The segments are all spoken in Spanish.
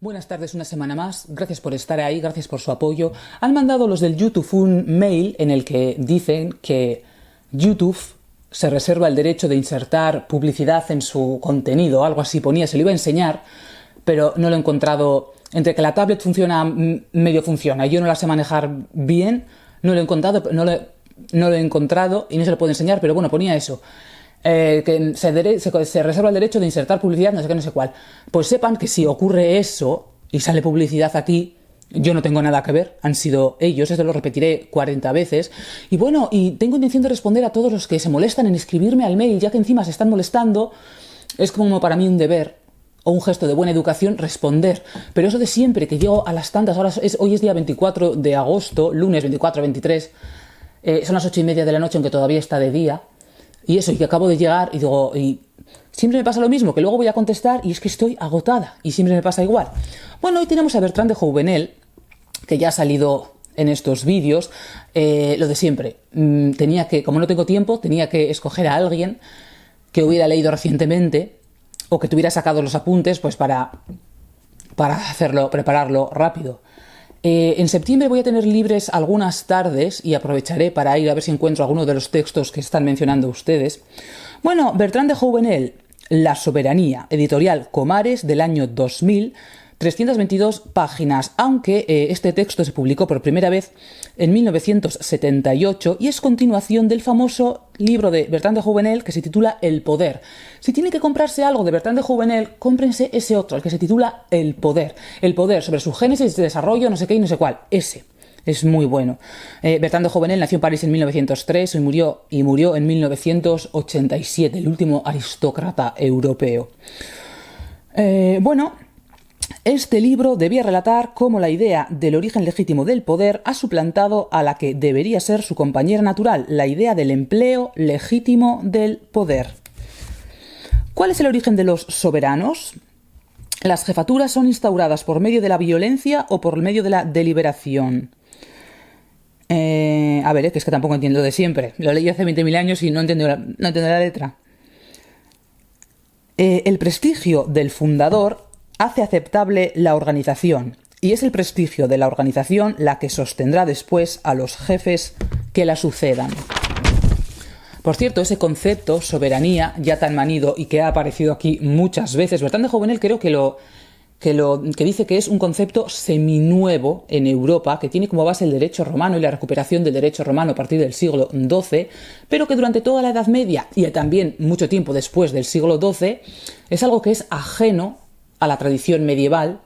Buenas tardes, una semana más. Gracias por estar ahí, gracias por su apoyo. Han mandado los del YouTube un mail en el que dicen que YouTube se reserva el derecho de insertar publicidad en su contenido, algo así ponía, se lo iba a enseñar, pero no lo he encontrado. Entre que la tablet funciona, medio funciona, y yo no la sé manejar bien, no lo he encontrado, no lo he encontrado y no se lo puedo enseñar, pero bueno, ponía eso. Que se reserva el derecho de insertar publicidad, no sé qué, no sé cuál. Pues sepan que si ocurre eso y sale publicidad aquí, yo no tengo nada que ver, han sido ellos, esto lo repetiré 40 veces. Y bueno, y tengo intención de responder a todos los que se molestan en escribirme al mail, ya que encima se están molestando. Es como para mí un deber o un gesto de buena educación responder. Pero eso de siempre, que llego a las tantas horas, hoy es día 24 de agosto, lunes 24-23, son las 8:30 de la noche, aunque todavía está de día. Y eso, y que acabo de llegar y digo, y siempre me pasa lo mismo, que luego voy a contestar y es que estoy agotada y siempre me pasa igual. Bueno, hoy tenemos a Bertrand de Jouvenel, que ya ha salido en estos vídeos, lo de siempre. Tenía que, como no tengo tiempo, tenía que escoger a alguien que hubiera leído recientemente o que tuviera sacado los apuntes, pues para prepararlo rápido. En septiembre voy a tener libres algunas tardes y aprovecharé para ir a ver si encuentro alguno de los textos que están mencionando ustedes. Bueno, Bertrand de Jouvenel, La soberanía, editorial Comares, del año 2000, 322 páginas, aunque este texto se publicó por primera vez en 1978 y es continuación del famoso libro de Bertrand de Jouvenel que se titula El poder. Si tienen que comprarse algo de Bertrand de Jouvenel, cómprense ese otro, el que se titula El poder. El poder sobre su génesis, desarrollo, no sé qué y no sé cuál. Ese. Es muy bueno. Bertrand de Jouvenel nació en París en 1903 y murió en 1987, el último aristócrata europeo. Este libro debía relatar cómo la idea del origen legítimo del poder ha suplantado a la que debería ser su compañera natural, la idea del empleo legítimo del poder. ¿Cuál es el origen de los soberanos? ¿Las jefaturas son instauradas por medio de la violencia o por medio de la deliberación? Que es que tampoco entiendo lo de siempre. Lo leí hace 20.000 años y no entiendo la letra. El prestigio del fundador hace aceptable la organización, y es el prestigio de la organización la que sostendrá después a los jefes que la sucedan. Por cierto, ese concepto, soberanía, ya tan manido y que ha aparecido aquí muchas veces, Bertrand de Jouvenel creo que dice que es un concepto seminuevo en Europa, que tiene como base el derecho romano y la recuperación del derecho romano a partir del siglo XII, pero que durante toda la Edad Media y también mucho tiempo después del siglo XII es algo que es ajeno a la tradición medieval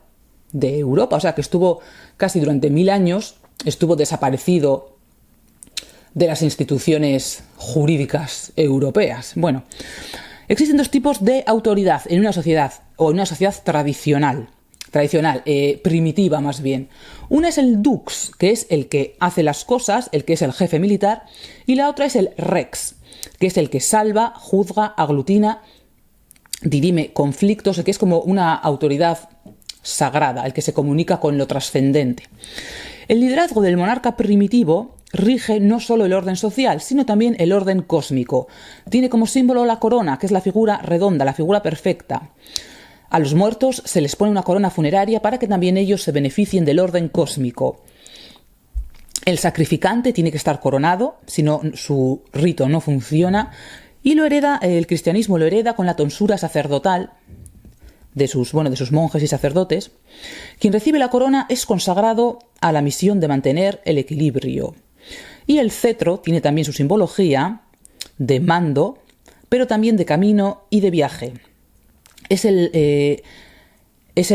de Europa, o sea que estuvo casi durante 1000 años, estuvo desaparecido de las instituciones jurídicas europeas. Bueno, existen dos tipos de autoridad en una sociedad, o en una sociedad tradicional, primitiva más bien. Una es el dux, que es el que hace las cosas, el que es el jefe militar, y la otra es el rex, que es el que salva, juzga, aglutina, dirime conflictos, el que es como una autoridad sagrada, el que se comunica con lo trascendente. El liderazgo del monarca primitivo rige no solo el orden social, sino también el orden cósmico. Tiene como símbolo la corona, que es la figura redonda, la figura perfecta. A los muertos se les pone una corona funeraria para que también ellos se beneficien del orden cósmico. El sacrificante tiene que estar coronado, si no su rito no funciona. Y el cristianismo lo hereda con la tonsura sacerdotal de sus monjes y sacerdotes. Quien recibe la corona es consagrado a la misión de mantener el equilibrio. Y el cetro tiene también su simbología de mando, pero también de camino y de viaje. Es el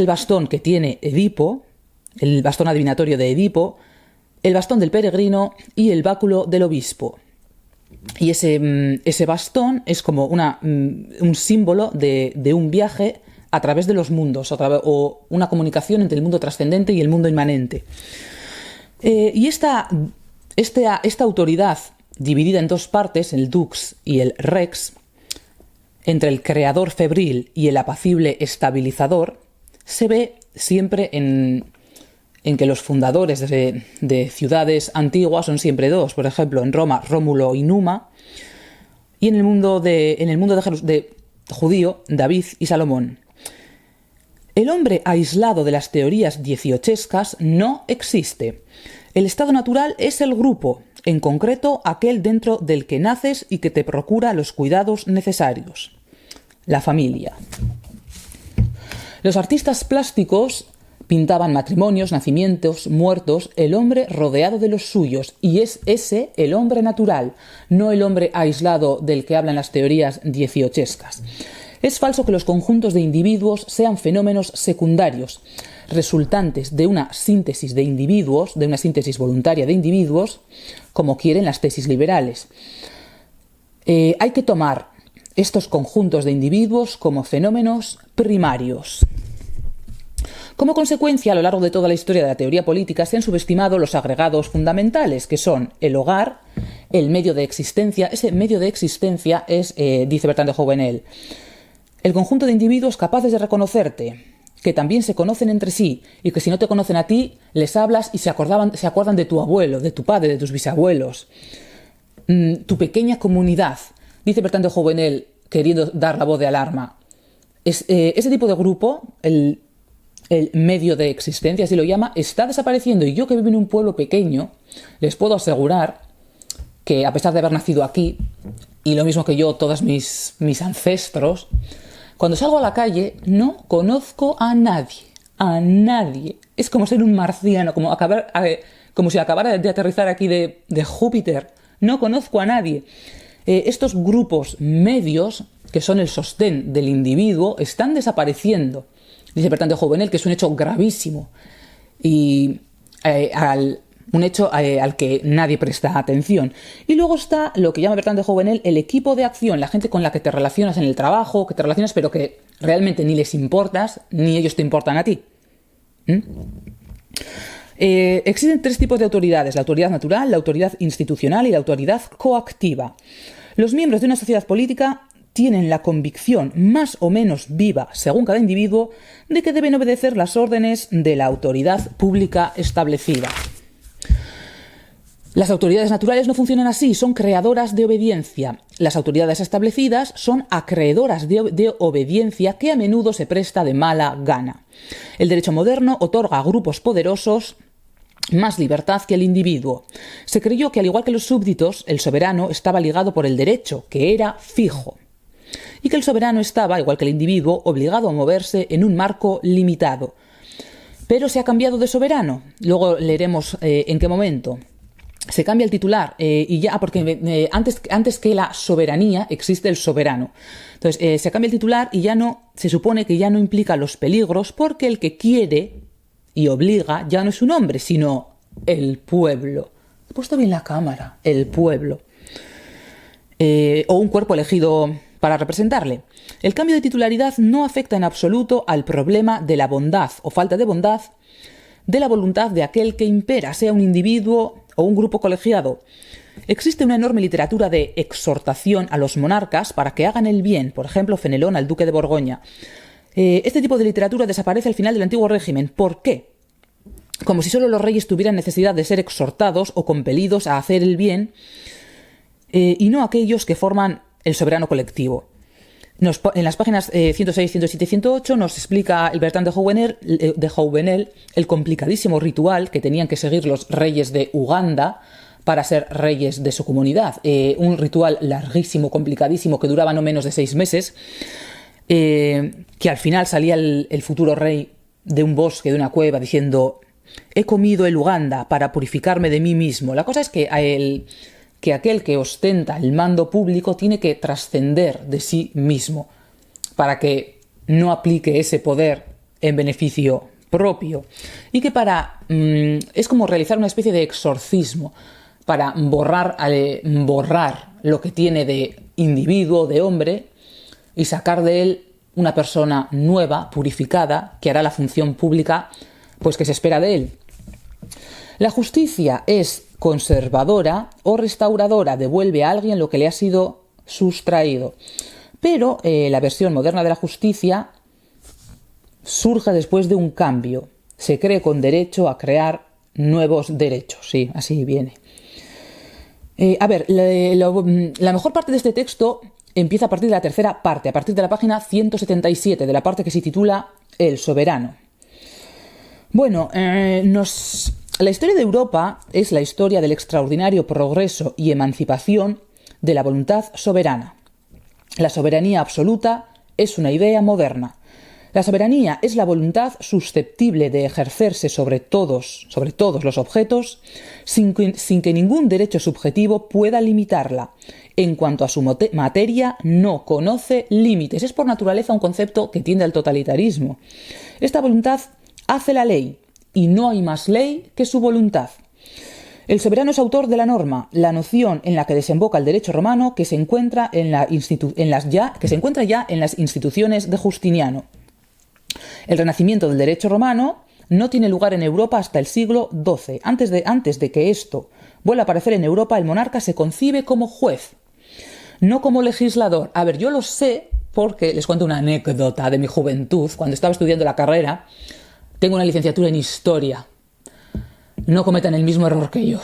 bastón que tiene Edipo, el bastón adivinatorio de Edipo, el bastón del peregrino y el báculo del obispo. Y ese bastón es como un símbolo de un viaje a través de los mundos, o una comunicación entre el mundo trascendente y el mundo inmanente. Y esta autoridad dividida en dos partes, el dux y el rex, entre el creador febril y el apacible estabilizador, se ve siempre en que los fundadores de ciudades antiguas son siempre dos. Por ejemplo, en Roma, Rómulo y Numa, y en el mundo de judío, David y Salomón. El hombre aislado de las teorías dieciochescas no existe. El estado natural es el grupo, en concreto aquel dentro del que naces y que te procura los cuidados necesarios. La familia. Los artistas plásticos pintaban matrimonios, nacimientos, muertos, el hombre rodeado de los suyos, y es ese el hombre natural, no el hombre aislado del que hablan las teorías dieciochescas. Es falso que los conjuntos de individuos sean fenómenos secundarios, resultantes de una síntesis de individuos, de una síntesis voluntaria de individuos, como quieren las tesis liberales. Hay que tomar estos conjuntos de individuos como fenómenos primarios. Como consecuencia, a lo largo de toda la historia de la teoría política se han subestimado los agregados fundamentales, que son el hogar, el medio de existencia. Ese medio de existencia es, dice Bertrand de Jouvenel, el conjunto de individuos capaces de reconocerte, que también se conocen entre sí, y que si no te conocen a ti, les hablas y se acuerdan de tu abuelo, de tu padre, de tus bisabuelos. Tu pequeña comunidad, dice Bertrand de Jouvenel, queriendo dar la voz de alarma. Ese tipo de grupo, el medio de existencia, así lo llama, está desapareciendo, y yo que vivo en un pueblo pequeño, les puedo asegurar que, a pesar de haber nacido aquí, y lo mismo que yo, todos mis ancestros, cuando salgo a la calle no conozco a nadie, a nadie. Es como ser un marciano, como si acabara de aterrizar aquí de Júpiter. No conozco a nadie. Estos grupos medios, que son el sostén del individuo, están desapareciendo. Dice Bertrand de Jouvenel que es un hecho gravísimo y un hecho al que nadie presta atención. Y luego está lo que llama Bertrand de Jouvenel el equipo de acción, la gente con la que te relacionas en el trabajo, que te relacionas pero que realmente ni les importas, ni ellos te importan a ti. Existen tres tipos de autoridades: la autoridad natural, la autoridad institucional y la autoridad coactiva. Los miembros de una sociedad política tienen la convicción más o menos viva, según cada individuo, de que deben obedecer las órdenes de la autoridad pública establecida. Las autoridades naturales no funcionan así, son creadoras de obediencia. Las autoridades establecidas son acreedoras de obediencia que a menudo se presta de mala gana. El derecho moderno otorga a grupos poderosos más libertad que al individuo. Se creyó que, al igual que los súbditos, el soberano estaba ligado por el derecho, que era fijo, y que el soberano estaba, igual que el individuo, obligado a moverse en un marco limitado. Pero se ha cambiado de soberano. Luego leeremos en qué momento. Se cambia el titular y ya, porque antes que la soberanía existe el soberano. Entonces se cambia el titular y ya no, se supone que ya no implica los peligros, porque el que quiere y obliga ya no es un hombre, sino el pueblo. He puesto bien la cámara, el pueblo. O un cuerpo elegido para representarle. El cambio de titularidad no afecta en absoluto al problema de la bondad o falta de bondad de la voluntad de aquel que impera, sea un individuo o un grupo colegiado. Existe una enorme literatura de exhortación a los monarcas para que hagan el bien, por ejemplo, Fenelón al duque de Borgoña. Este tipo de literatura desaparece al final del antiguo régimen. ¿Por qué? Como si solo los reyes tuvieran necesidad de ser exhortados o compelidos a hacer el bien, y no aquellos que forman el soberano colectivo. En las páginas 106, 107 y 108 nos explica el Bertrand de Jouvenel el complicadísimo ritual que tenían que seguir los reyes de Uganda para ser reyes de su comunidad. Un ritual larguísimo, complicadísimo, que duraba no menos de 6 meses, que al final salía el futuro rey de un bosque, de una cueva, diciendo: he comido el Uganda para purificarme de mí mismo. La cosa es que aquel que ostenta el mando público tiene que trascender de sí mismo para que no aplique ese poder en beneficio propio, y que es como realizar una especie de exorcismo para borrar lo que tiene de individuo, de hombre, y sacar de él una persona nueva, purificada, que hará la función pública pues que se espera de él. La justicia es conservadora o restauradora, devuelve a alguien lo que le ha sido sustraído. Pero la versión moderna de la justicia surge después de un cambio. Se cree con derecho a crear nuevos derechos. Sí, así viene. La mejor parte de este texto empieza a partir de la tercera parte, a partir de la página 177, de la parte que se titula el soberano. Bueno, la historia de Europa es la historia del extraordinario progreso y emancipación de la voluntad soberana. La soberanía absoluta es una idea moderna. La soberanía es la voluntad susceptible de ejercerse sobre todos los objetos sin que ningún derecho subjetivo pueda limitarla. En cuanto a su materia, no conoce límites. Es por naturaleza un concepto que tiende al totalitarismo. Esta voluntad hace la ley y no hay más ley que su voluntad. El soberano es autor de la norma, la noción en la que desemboca el derecho romano que se encuentra ya en las instituciones de Justiniano. El renacimiento del derecho romano no tiene lugar en Europa hasta el siglo XII. Antes de que esto vuelva a aparecer en Europa, el monarca se concibe como juez, no como legislador. A ver, yo lo sé porque les cuento una anécdota de mi juventud. Cuando estaba estudiando la carrera, tengo una licenciatura en Historia. No cometan el mismo error que yo.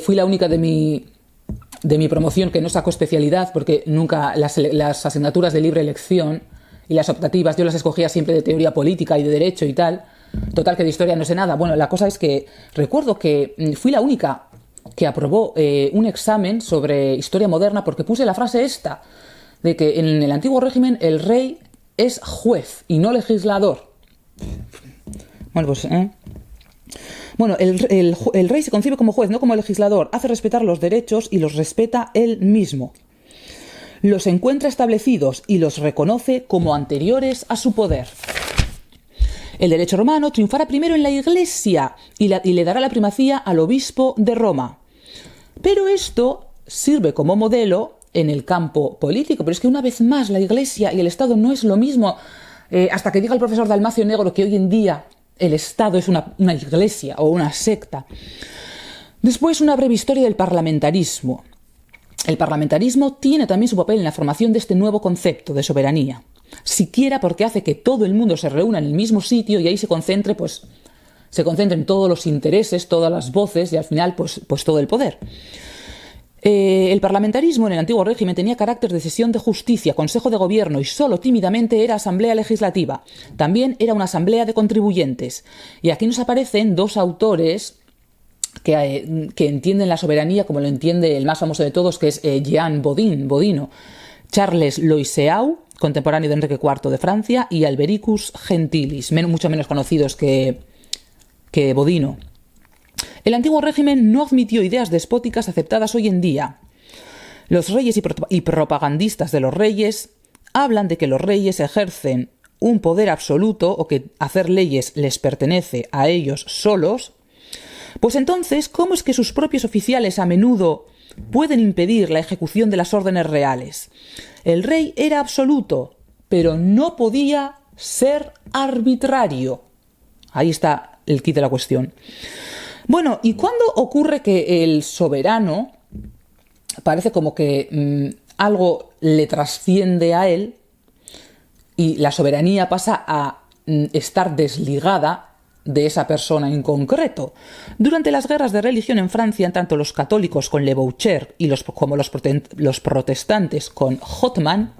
Fui la única de mi promoción que no sacó especialidad porque nunca las asignaturas de libre elección y las optativas yo las escogía siempre de teoría política y de derecho y tal. Total, que de historia no sé nada. Bueno, la cosa es que recuerdo que fui la única que aprobó un examen sobre historia moderna porque puse la frase esta, de que en el antiguo régimen el rey es juez y no legislador. Bueno, pues... Bueno, el rey se concibe como juez, no como legislador. Hace respetar los derechos y los respeta él mismo. Los encuentra establecidos y los reconoce como anteriores a su poder. El derecho romano triunfará primero en la Iglesia y le dará la primacía al obispo de Roma. Pero esto sirve como modelo en el campo político. Pero es que una vez más la Iglesia y el Estado no es lo mismo. Hasta que diga el profesor Dalmacio Negro que hoy en día el Estado es una iglesia o una secta. Después, una breve historia del parlamentarismo. El parlamentarismo tiene también su papel en la formación de este nuevo concepto de soberanía. Siquiera porque hace que todo el mundo se reúna en el mismo sitio y ahí se concentren todos los intereses, todas las voces y al final pues todo el poder. El parlamentarismo en el antiguo régimen tenía carácter de sesión de justicia, consejo de gobierno y solo tímidamente era asamblea legislativa. También era una asamblea de contribuyentes. Y aquí nos aparecen dos autores que entienden la soberanía como lo entiende el más famoso de todos, que es Jean Bodino. Charles Loiseau, contemporáneo de Enrique IV de Francia, y Albericus Gentilis, mucho menos conocidos que Bodino. El antiguo régimen no admitió ideas despóticas aceptadas hoy en día. Los reyes y propagandistas de los reyes hablan de que los reyes ejercen un poder absoluto o que hacer leyes les pertenece a ellos solos. Pues entonces, ¿cómo es que sus propios oficiales a menudo pueden impedir la ejecución de las órdenes reales? El rey era absoluto, pero no podía ser arbitrario. Ahí está el quid de la cuestión. Bueno, ¿y cuándo ocurre que el soberano parece como que algo le trasciende a él y la soberanía pasa a estar desligada de esa persona en concreto? Durante las guerras de religión en Francia, tanto los católicos con Le Boucher como los protestantes con Hothman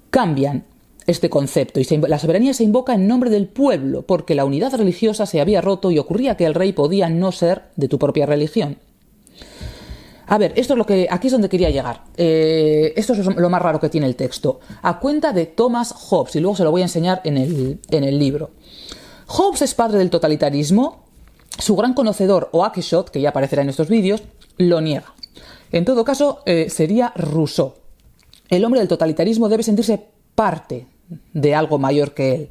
cambian este concepto y la soberanía se invoca en nombre del pueblo porque la unidad religiosa se había roto y ocurría que el rey podía no ser de tu propia religión. A ver, aquí es donde quería llegar. Esto es lo más raro que tiene el texto. A cuenta de Thomas Hobbes, y luego se lo voy a enseñar en el libro. Hobbes es padre del totalitarismo. Su gran conocedor, Oakeshott, que ya aparecerá en estos vídeos, lo niega. En todo caso, sería Rousseau. El hombre del totalitarismo debe sentirse parte de algo mayor que él.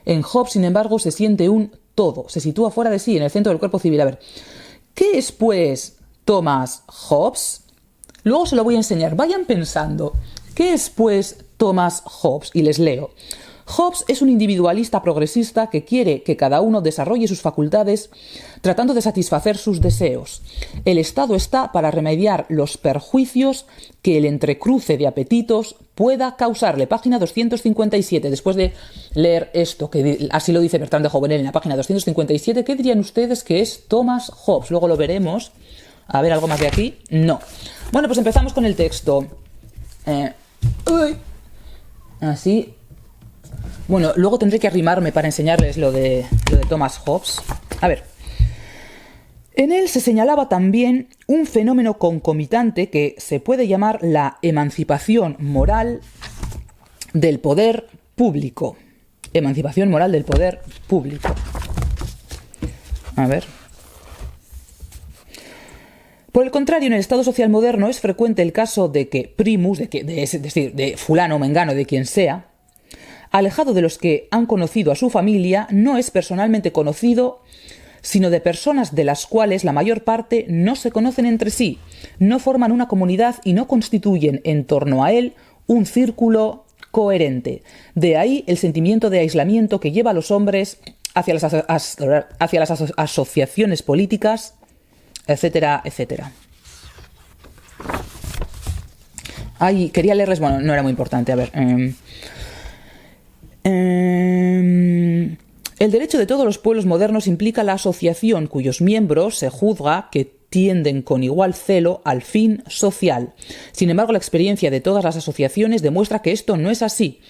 En Hobbes, sin embargo, se siente un todo. Se sitúa fuera de sí, en el centro del cuerpo civil. A ver, ¿qué es, pues, Thomas Hobbes? Luego se lo voy a enseñar. Vayan pensando. ¿Qué es, pues, Thomas Hobbes? Y les leo. Hobbes es un individualista progresista que quiere que cada uno desarrolle sus facultades tratando de satisfacer sus deseos. El Estado está para remediar los perjuicios que el entrecruce de apetitos pueda causarle. Página 257. Después de leer esto, que así lo dice Bertrand de Jouvenel en la página 257, ¿qué dirían ustedes que es Thomas Hobbes? Luego lo veremos. A ver, ¿algo más de aquí? No. Bueno, pues empezamos con el texto. Así. Bueno, luego tendré que arrimarme para enseñarles lo de Thomas Hobbes. A ver. En él se señalaba también un fenómeno concomitante que se puede llamar la emancipación moral del poder público. Emancipación moral del poder público. A ver. Por el contrario, en el Estado social moderno es frecuente el caso de que primus, es decir, de fulano o mengano, de quien sea, alejado de los que han conocido a su familia, no es personalmente conocido, sino de personas de las cuales la mayor parte no se conocen entre sí, no forman una comunidad y no constituyen en torno a él un círculo coherente. De ahí el sentimiento de aislamiento que lleva a los hombres hacia las asociaciones políticas, etcétera, etcétera. Ay, quería leerles, bueno, no era muy importante, a ver. El derecho de todos los pueblos modernos implica la asociación cuyos miembros se juzga que tienden con igual celo al fin social. Sin embargo, la experiencia de todas las asociaciones demuestra que esto no es así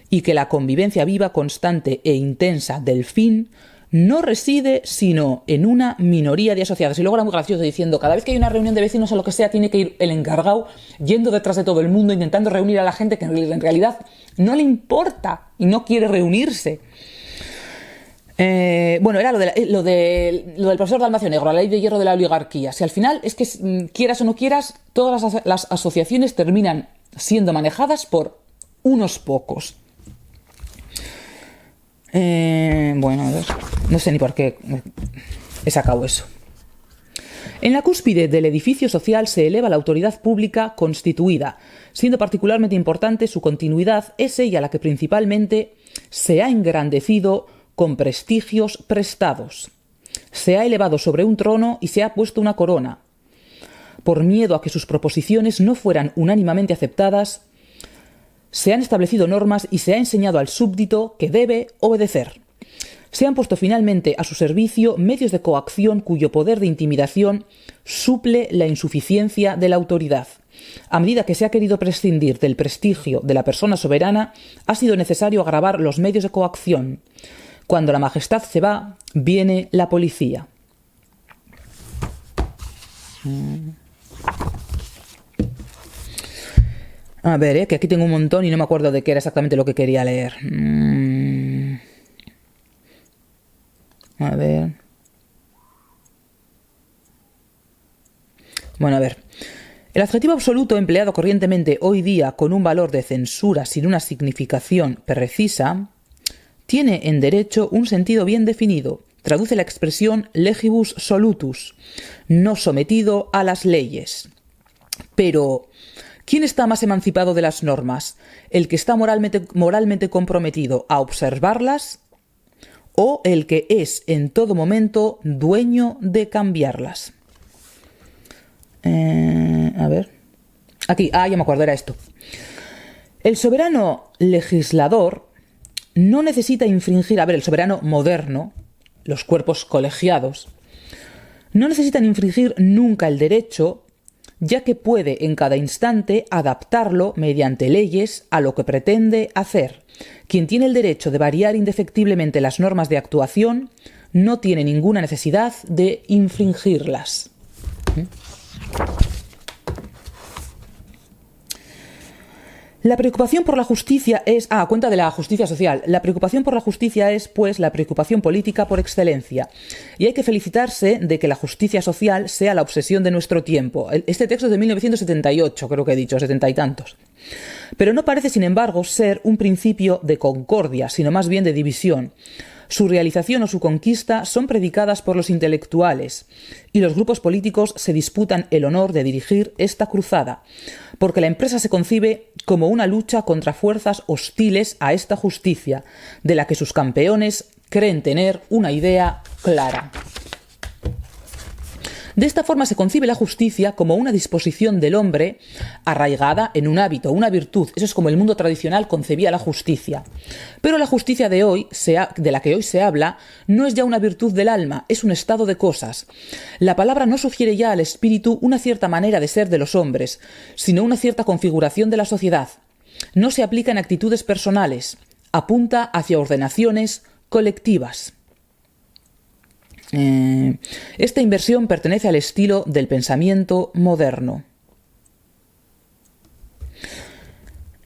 y que la convivencia viva, constante e intensa del fin no reside sino en una minoría de asociados. Y luego era muy gracioso diciendo, cada vez que hay una reunión de vecinos o lo que sea, tiene que ir el encargado yendo detrás de todo el mundo, intentando reunir a la gente que en realidad no le importa y no quiere reunirse. Bueno, era lo del profesor Dalmacio Negro, la ley de hierro de la oligarquía. Si al final es que, quieras o no quieras, todas las asociaciones terminan siendo manejadas por unos pocos. Bueno, a ver, no sé ni por qué he sacado eso. En la cúspide del edificio social se eleva la autoridad pública constituida, siendo particularmente importante su continuidad, es ella la que principalmente se ha engrandecido con prestigios prestados. Se ha elevado sobre un trono y se ha puesto una corona. Por miedo a que sus proposiciones no fueran unánimemente aceptadas, se han establecido normas y se ha enseñado al súbdito que debe obedecer. Se han puesto finalmente a su servicio medios de coacción cuyo poder de intimidación suple la insuficiencia de la autoridad. A medida que se ha querido prescindir del prestigio de la persona soberana, ha sido necesario agravar los medios de coacción. Cuando la majestad se va, viene la policía. A ver, que aquí tengo un montón y no me acuerdo de qué era exactamente lo que quería leer. A ver. Bueno, a ver. El adjetivo absoluto empleado corrientemente hoy día con un valor de censura sin una significación precisa tiene en derecho un sentido bien definido. Traduce la expresión legibus solutus, no sometido a las leyes. Pero ¿quién está más emancipado de las normas? ¿El que está moralmente comprometido a observarlas o el que es en todo momento dueño de cambiarlas? A ver. Aquí, ya me acuerdo, era esto. El soberano legislador no necesita infringir, el soberano moderno, los cuerpos colegiados, no necesitan infringir nunca el derecho, ya que puede en cada instante adaptarlo mediante leyes a lo que pretende hacer. Quien tiene el derecho de variar indefectiblemente las normas de actuación no tiene ninguna necesidad de infringirlas. La preocupación por la justicia es... a cuenta de la justicia social. La preocupación por la justicia es, pues, la preocupación política por excelencia. Y hay que felicitarse de que la justicia social sea la obsesión de nuestro tiempo. Este texto es de 1978, creo que he dicho, 70 y tantos. Pero no parece, sin embargo, ser un principio de concordia, sino más bien de división. Su realización o su conquista son predicadas por los intelectuales y los grupos políticos se disputan el honor de dirigir esta cruzada, porque la empresa se concibe como una lucha contra fuerzas hostiles a esta justicia, de la que sus campeones creen tener una idea clara. De esta forma se concibe la justicia como una disposición del hombre arraigada en un hábito, una virtud. Eso es como el mundo tradicional concebía la justicia. Pero la justicia de hoy, de la que hoy se habla, no es ya una virtud del alma, es un estado de cosas. La palabra no sugiere ya al espíritu una cierta manera de ser de los hombres, sino una cierta configuración de la sociedad. No se aplica en actitudes personales. apunta hacia ordenaciones colectivas. Esta inversión pertenece al estilo del pensamiento moderno.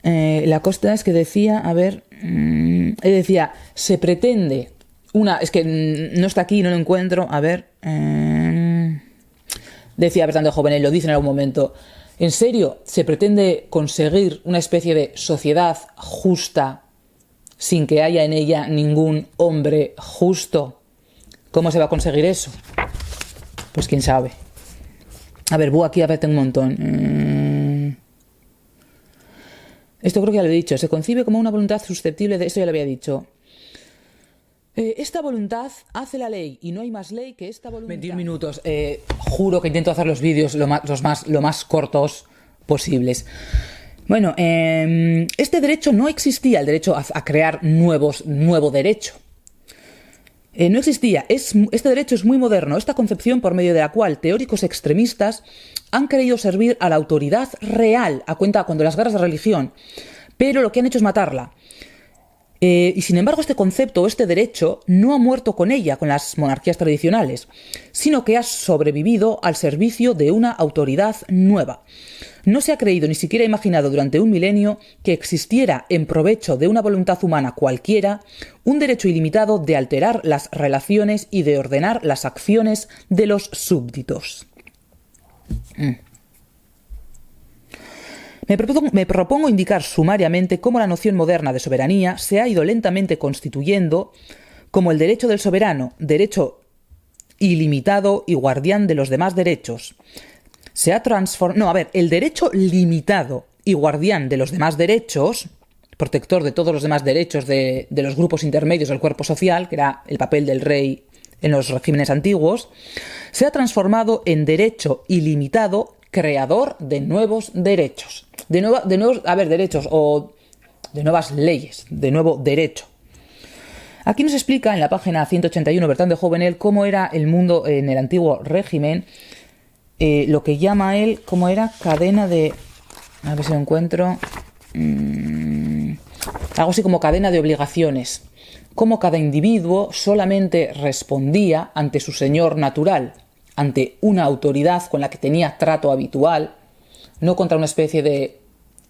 La cosa es que decía, decía, se pretende es que no está aquí, no lo encuentro, decía Bertrand de Jouvenel, lo dice en algún momento, ¿en serio se pretende conseguir una especie de sociedad justa sin que haya en ella ningún hombre justo? ¿Cómo se va a conseguir eso? Pues quién sabe. Voy aquí, tengo un montón. Esto creo que ya lo he dicho. Se concibe como una voluntad susceptible de... Esto ya lo había dicho. Esta voluntad hace la ley y no hay más ley que esta voluntad. 21 minutos. Juro que intento hacer los vídeos lo más cortos posibles. Bueno, este derecho no existía, el derecho a crear nuevo derecho. No existía. Este derecho es muy moderno, esta concepción por medio de la cual teóricos extremistas han querido servir a la autoridad real, a cuenta cuando las guerras de religión, pero lo que han hecho es matarla. Y sin embargo este concepto, este derecho, no ha muerto con ella, con las monarquías tradicionales, sino que ha sobrevivido al servicio de una autoridad nueva. No se ha creído ni siquiera imaginado durante un milenio que existiera en provecho de una voluntad humana cualquiera un derecho ilimitado de alterar las relaciones y de ordenar las acciones de los súbditos. Me propongo indicar sumariamente cómo la noción moderna de soberanía se ha ido lentamente constituyendo como el derecho del soberano, derecho ilimitado y guardián de los demás derechos. Se ha transformado... el derecho limitado y guardián de los demás derechos, protector de todos los demás derechos de los grupos intermedios del cuerpo social, que era el papel del rey en los regímenes antiguos, se ha transformado en derecho ilimitado, creador de nuevos derechos. De nuevos derechos o de nuevas leyes, de nuevo derecho. Aquí nos explica en la página 181 Bertrand de Jouvenel cómo era el mundo en el antiguo régimen, lo que llama él, ¿cómo era? Cadena de... A ver si lo encuentro. Algo así como cadena de obligaciones. Cómo cada individuo solamente respondía ante su señor natural, ante una autoridad con la que tenía trato habitual, no contra una especie de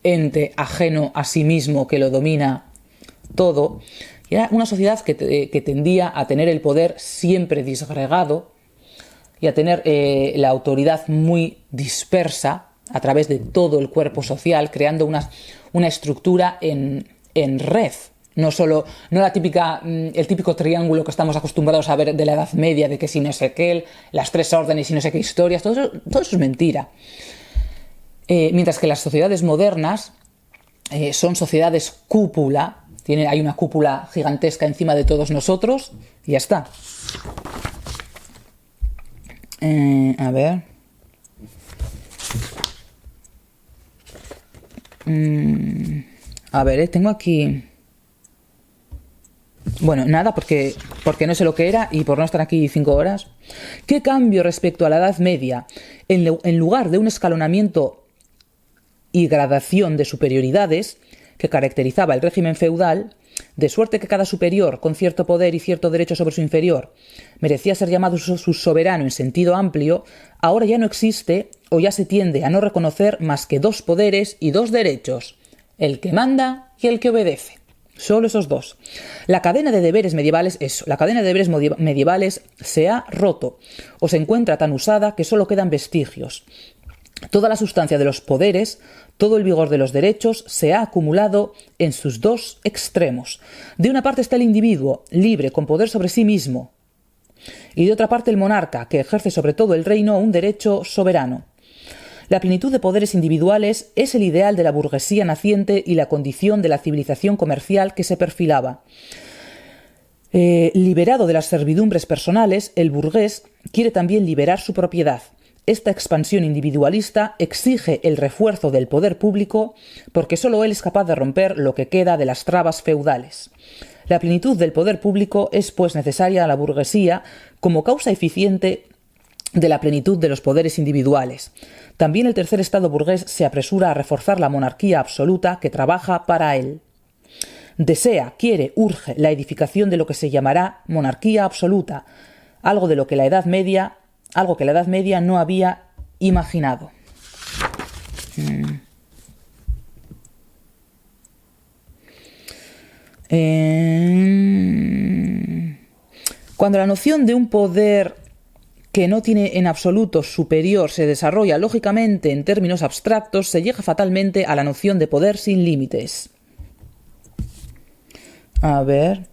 ente ajeno a sí mismo que lo domina todo. Y era una sociedad que tendía a tener el poder siempre disgregado y a tener la autoridad muy dispersa a través de todo el cuerpo social, creando una estructura en red. No el típico triángulo que estamos acostumbrados a ver de la Edad Media, de que si no sé qué, las tres órdenes y no sé qué historias, todo eso es mentira. Mientras que las sociedades modernas son sociedades cúpula, hay una cúpula gigantesca encima de todos nosotros y ya está. Tengo aquí... Bueno, nada, porque no sé lo que era y por no estar aquí 5 horas. ¿Qué cambio respecto a la Edad Media? En lugar de un escalonamiento y gradación de superioridades que caracterizaba el régimen feudal, de suerte que cada superior, con cierto poder y cierto derecho sobre su inferior, merecía ser llamado su soberano en sentido amplio, ahora ya no existe o ya se tiende a no reconocer más que 2 poderes y 2 derechos, el que manda y el que obedece. Solo esos 2. La cadena de deberes medievales se ha roto o se encuentra tan usada que solo quedan vestigios. Toda la sustancia de los poderes, todo el vigor de los derechos se ha acumulado en sus 2 extremos. De una parte está el individuo, libre, con poder sobre sí mismo, y de otra parte el monarca, que ejerce sobre todo el reino un derecho soberano. La plenitud de poderes individuales es el ideal de la burguesía naciente y la condición de la civilización comercial que se perfilaba. Liberado de las servidumbres personales, el burgués quiere también liberar su propiedad. Esta expansión individualista exige el refuerzo del poder público porque solo él es capaz de romper lo que queda de las trabas feudales. La plenitud del poder público es, pues, necesaria a la burguesía como causa eficiente de la plenitud de los poderes individuales. También el tercer estado burgués se apresura a reforzar la monarquía absoluta que trabaja para él. desea, quiere, urge la edificación de lo que se llamará monarquía absoluta, algo que la Edad Media no había imaginado. Cuando la noción de un poder que no tiene en absoluto superior se desarrolla lógicamente en términos abstractos, se llega fatalmente a la noción de poder sin límites. A ver.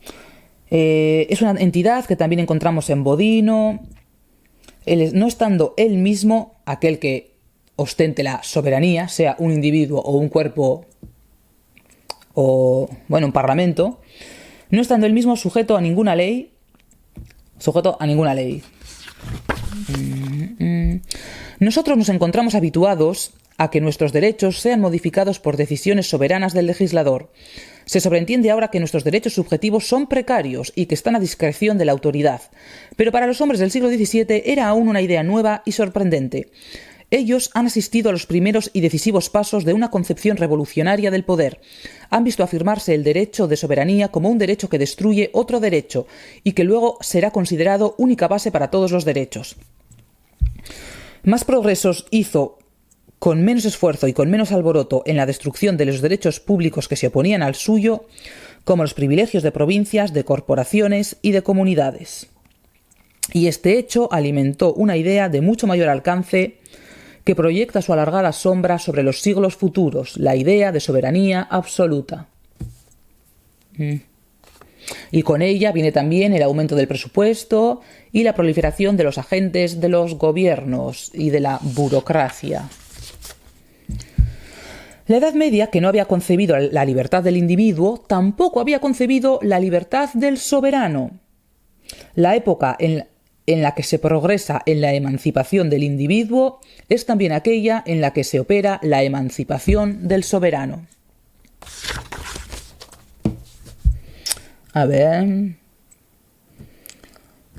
Es una entidad que también encontramos en Bodino. No estando él mismo, aquel que ostente la soberanía, sea un individuo o un cuerpo o, un parlamento, no estando él mismo sujeto a ninguna ley. Nosotros nos encontramos habituados a que nuestros derechos sean modificados por decisiones soberanas del legislador. Se sobreentiende ahora que nuestros derechos subjetivos son precarios y que están a discreción de la autoridad. Pero para los hombres del siglo XVII era aún una idea nueva y sorprendente. Ellos han asistido a los primeros y decisivos pasos de una concepción revolucionaria del poder. Han visto afirmarse el derecho de soberanía como un derecho que destruye otro derecho y que luego será considerado única base para todos los derechos. Más progresos hizo con menos esfuerzo y con menos alboroto en la destrucción de los derechos públicos que se oponían al suyo, como los privilegios de provincias, de corporaciones y de comunidades. Y este hecho alimentó una idea de mucho mayor alcance que proyecta su alargada sombra sobre los siglos futuros, la idea de soberanía absoluta. Y con ella viene también el aumento del presupuesto y la proliferación de los agentes de los gobiernos y de la burocracia. La Edad Media, que no había concebido la libertad del individuo, tampoco había concebido la libertad del soberano. La época en la que se progresa en la emancipación del individuo es también aquella en la que se opera la emancipación del soberano. A ver.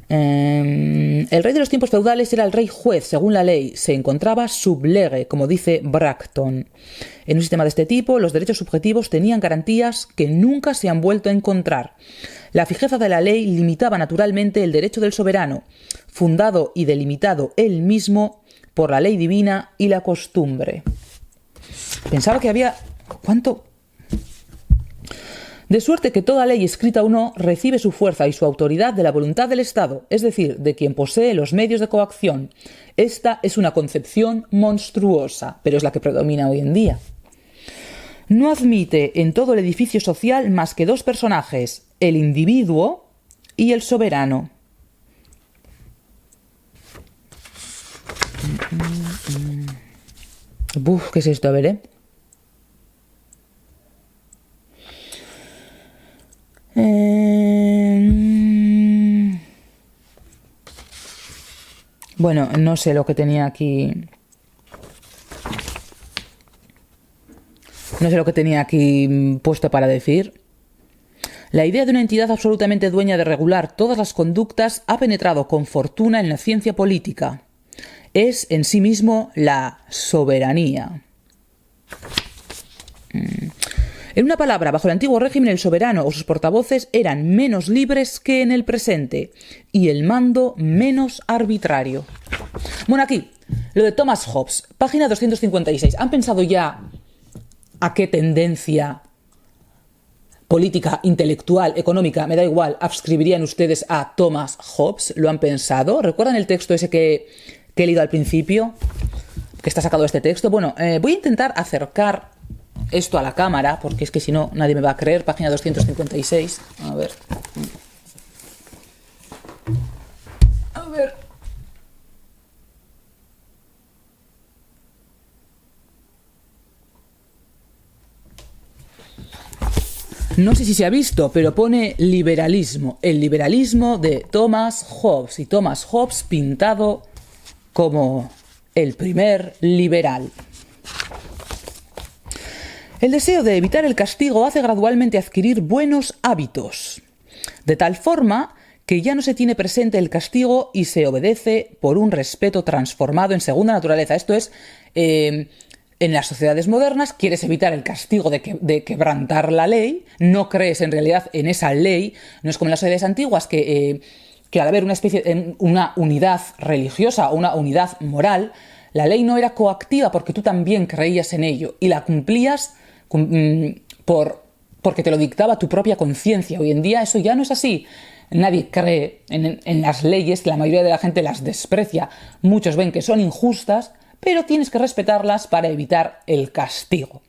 El rey de los tiempos feudales era el rey juez, según la ley. Se encontraba sub lege, como dice Bracton. En un sistema de este tipo, los derechos subjetivos tenían garantías que nunca se han vuelto a encontrar. La fijeza de la ley limitaba naturalmente el derecho del soberano, fundado y delimitado él mismo por la ley divina y la costumbre. Pensaba que había... ¿Cuánto? De suerte que toda ley, escrita o no, recibe su fuerza y su autoridad de la voluntad del Estado, es decir, de quien posee los medios de coacción. Esta es una concepción monstruosa, pero es la que predomina hoy en día. No admite en todo el edificio social más que dos personajes, el individuo y el soberano. ¿Qué es esto? A ver, Bueno, no sé lo que tenía aquí. No sé lo que tenía aquí puesto para decir. La idea de una entidad absolutamente dueña de regular todas las conductas ha penetrado con fortuna en la ciencia política. Es en sí mismo la soberanía. En una palabra, bajo el antiguo régimen, el soberano o sus portavoces eran menos libres que en el presente y el mando menos arbitrario. Bueno, aquí, lo de Thomas Hobbes, página 256. ¿Han pensado ya a qué tendencia política, intelectual, económica, me da igual, adscribirían ustedes a Thomas Hobbes? ¿Lo han pensado? ¿Recuerdan el texto ese que he leído al principio? Que está sacado de este texto. Bueno, voy a intentar acercar esto a la cámara, porque es que si no nadie me va a creer. Página 256. A ver. No sé si se ha visto, pero pone liberalismo. El liberalismo de Thomas Hobbes. Y Thomas Hobbes pintado como el primer liberal. El deseo de evitar el castigo hace gradualmente adquirir buenos hábitos, de tal forma que ya no se tiene presente el castigo y se obedece por un respeto transformado en segunda naturaleza. Esto es En las sociedades modernas quieres evitar el castigo de quebrantar la ley, no crees en realidad en esa ley, no es como en las sociedades antiguas que al haber una unidad religiosa o una unidad moral, la ley no era coactiva porque tú también creías en ello y la cumplías porque te lo dictaba tu propia conciencia. Hoy en día eso ya no es así. Nadie cree en las leyes, la mayoría de la gente las desprecia, muchos ven que son injustas, pero tienes que respetarlas para evitar el castigo.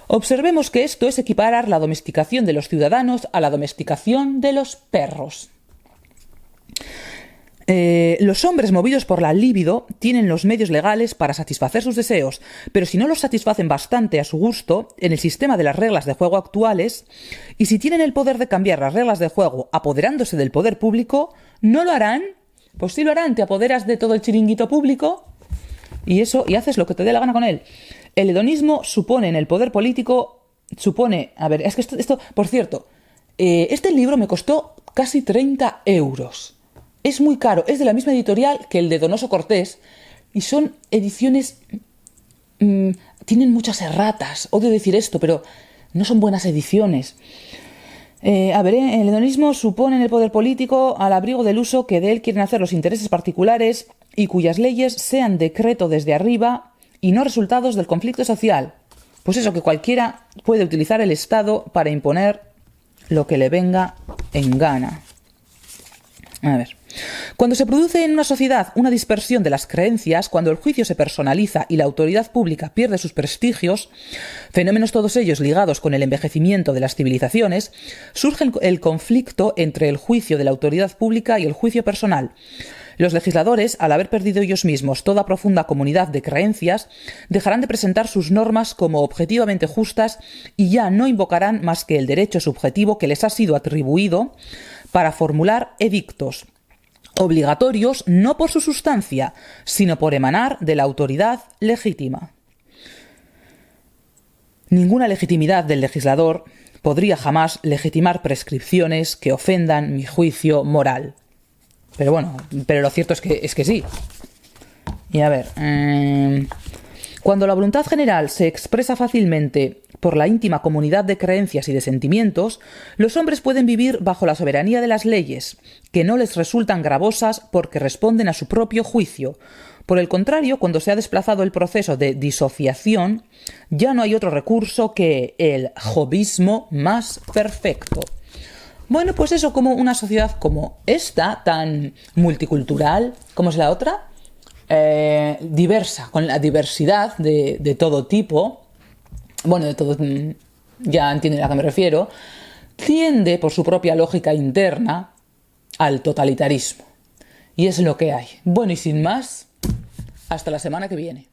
Observemos que esto es equiparar la domesticación de los ciudadanos a la domesticación de los perros. Los hombres movidos por la libido tienen los medios legales para satisfacer sus deseos, pero si no los satisfacen bastante a su gusto en el sistema de las reglas de juego actuales, y si tienen el poder de cambiar las reglas de juego apoderándose del poder público, ¿no lo harán? Pues sí lo harán, te apoderas de todo el chiringuito público y haces lo que te dé la gana con él. El hedonismo supone en el poder político, a ver, es que esto por cierto, este libro me costó casi 30 euros. Es muy caro, es de la misma editorial que el de Donoso Cortés y son ediciones... tienen muchas erratas, odio decir esto, pero no son buenas ediciones. El hedonismo supone en el poder político al abrigo del uso que de él quieren hacer los intereses particulares y cuyas leyes sean decreto desde arriba y no resultados del conflicto social. Pues eso, que cualquiera puede utilizar el Estado para imponer lo que le venga en gana. A ver. Cuando se produce en una sociedad una dispersión de las creencias, cuando el juicio se personaliza y la autoridad pública pierde sus prestigios, fenómenos todos ellos ligados con el envejecimiento de las civilizaciones, surge el conflicto entre el juicio de la autoridad pública y el juicio personal. Los legisladores, al haber perdido ellos mismos toda profunda comunidad de creencias, dejarán de presentar sus normas como objetivamente justas y ya no invocarán más que el derecho subjetivo que les ha sido atribuido para formular edictos obligatorios no por su sustancia, sino por emanar de la autoridad legítima. Ninguna legitimidad del legislador podría jamás legitimar prescripciones que ofendan mi juicio moral. Pero lo cierto es que sí. Y a ver, cuando la voluntad general se expresa fácilmente por la íntima comunidad de creencias y de sentimientos, los hombres pueden vivir bajo la soberanía de las leyes, que no les resultan gravosas porque responden a su propio juicio. Por el contrario, cuando se ha desplazado el proceso de disociación, ya no hay otro recurso que el jovismo más perfecto. Bueno, pues eso, como una sociedad como esta, tan multicultural, ¿cómo es la otra? Diversa, con la diversidad de todo tipo, de todo, ya entienden a qué me refiero, tiende por su propia lógica interna al totalitarismo. Y es lo que hay. Bueno, y sin más, hasta la semana que viene.